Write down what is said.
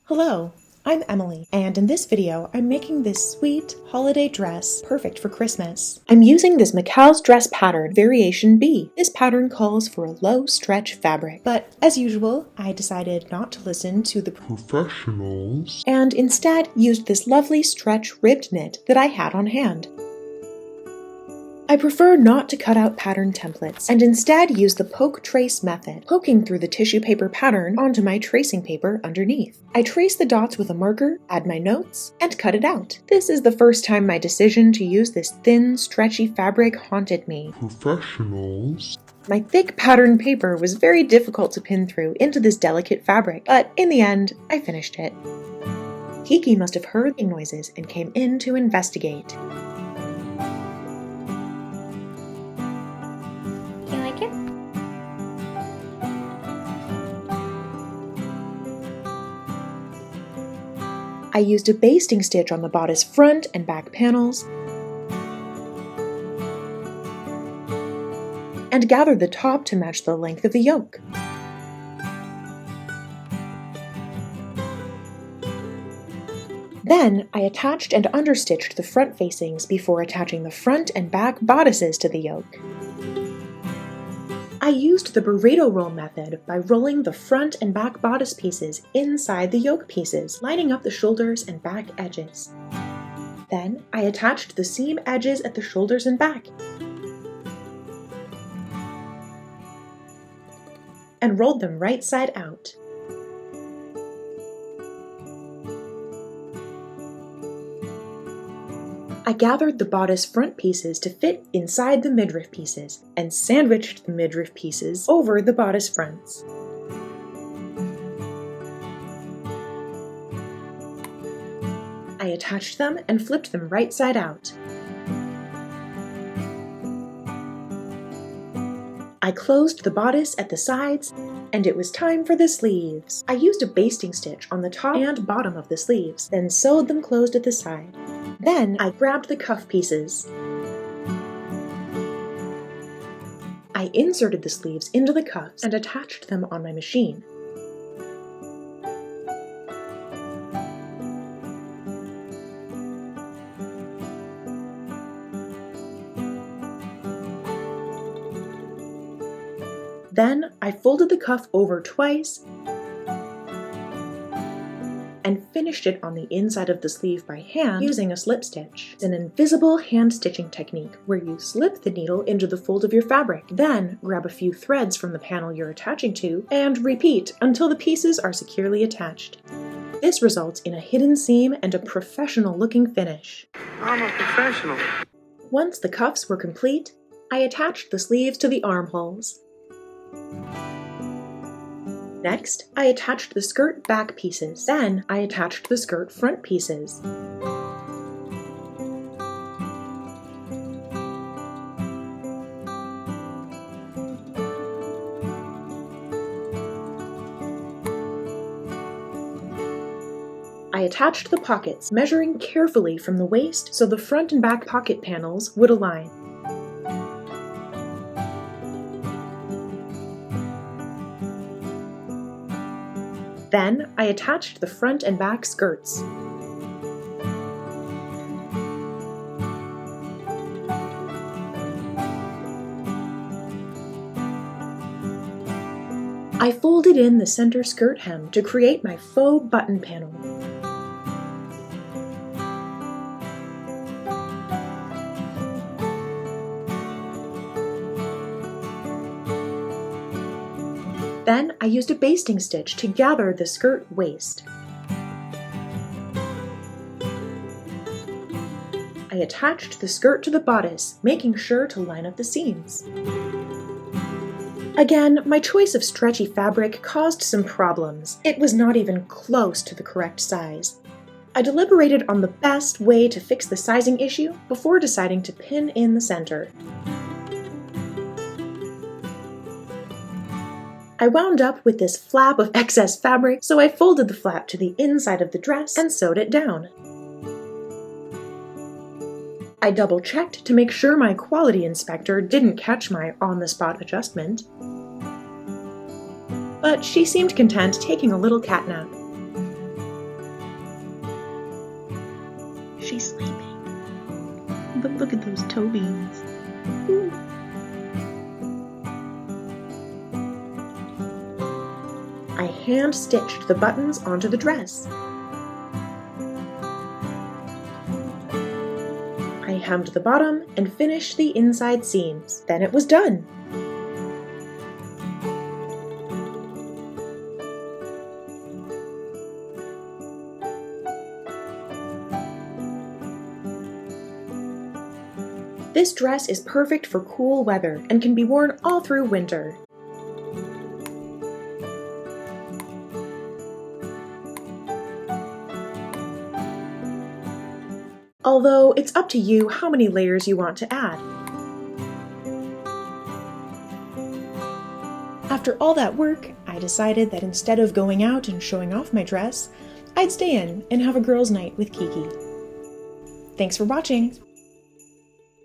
Hello, I'm Emily, and in this video, I'm making this sweet holiday dress perfect for Christmas. I'm using this McCall's dress pattern, variation B. This pattern calls for a low stretch fabric, but as usual, I decided not to listen to the professionals and instead used this lovely stretch ribbed knit that I had on hand. I prefer not to cut out pattern templates and instead use the poke trace method, poking through the tissue paper pattern onto my tracing paper underneath. I trace the dots with a marker, add my notes, and cut it out. This is the first time my decision to use this thin, stretchy fabric haunted me. Professionals. My thick pattern paper was very difficult to pin through into this delicate fabric, but in the end, I finished it. Kiki must have heard the noises and came in to investigate. I used a basting stitch on the bodice front and back panels and gathered the top to match the length of the yoke. Then I attached and understitched the front facings before attaching the front and back bodices to the yoke. I used the burrito roll method by rolling the front and back bodice pieces inside the yoke pieces, lining up the shoulders and back edges. Then I attached the seam edges at the shoulders and back, and rolled them right side out. I gathered the bodice front pieces to fit inside the midriff pieces and sandwiched the midriff pieces over the bodice fronts. I attached them and flipped them right side out. I closed the bodice at the sides, and it was time for the sleeves. I used a basting stitch on the top and bottom of the sleeves, then sewed them closed at the side. Then I grabbed the cuff pieces. I inserted the sleeves into the cuffs and attached them on my machine. Then I folded the cuff over twice and finished it on the inside of the sleeve by hand using a slip stitch. It's an invisible hand stitching technique where you slip the needle into the fold of your fabric, then grab a few threads from the panel you're attaching to, and repeat until the pieces are securely attached. This results in a hidden seam and a professional looking finish. I'm a professional. Once the cuffs were complete, I attached the sleeves to the armholes. Next, I attached the skirt back pieces. Then, I attached the skirt front pieces. I attached the pockets, measuring carefully from the waist so the front and back pocket panels would align. Then, I attached the front and back skirts. I folded in the center skirt hem to create my faux button panel. Then I used a basting stitch to gather the skirt waist. I attached the skirt to the bodice, making sure to line up the seams. Again, my choice of stretchy fabric caused some problems. It was not even close to the correct size. I deliberated on the best way to fix the sizing issue before deciding to pin in the center. I wound up with this flap of excess fabric, so I folded the flap to the inside of the dress and sewed it down. I double-checked to make sure my quality inspector didn't catch my on-the-spot adjustment. but she seemed content taking a little catnap. she's sleeping. But look at those toe beans. Ooh. I hand-stitched the buttons onto the dress. I hemmed the bottom and finished the inside seams. Then it was done! This dress is perfect for cool weather and can be worn all through winter. Although it's up to you how many layers you want to add. After all that work, I decided that instead of going out and showing off my dress, I'd stay in and have a girls' night with Kiki. Thanks for watching!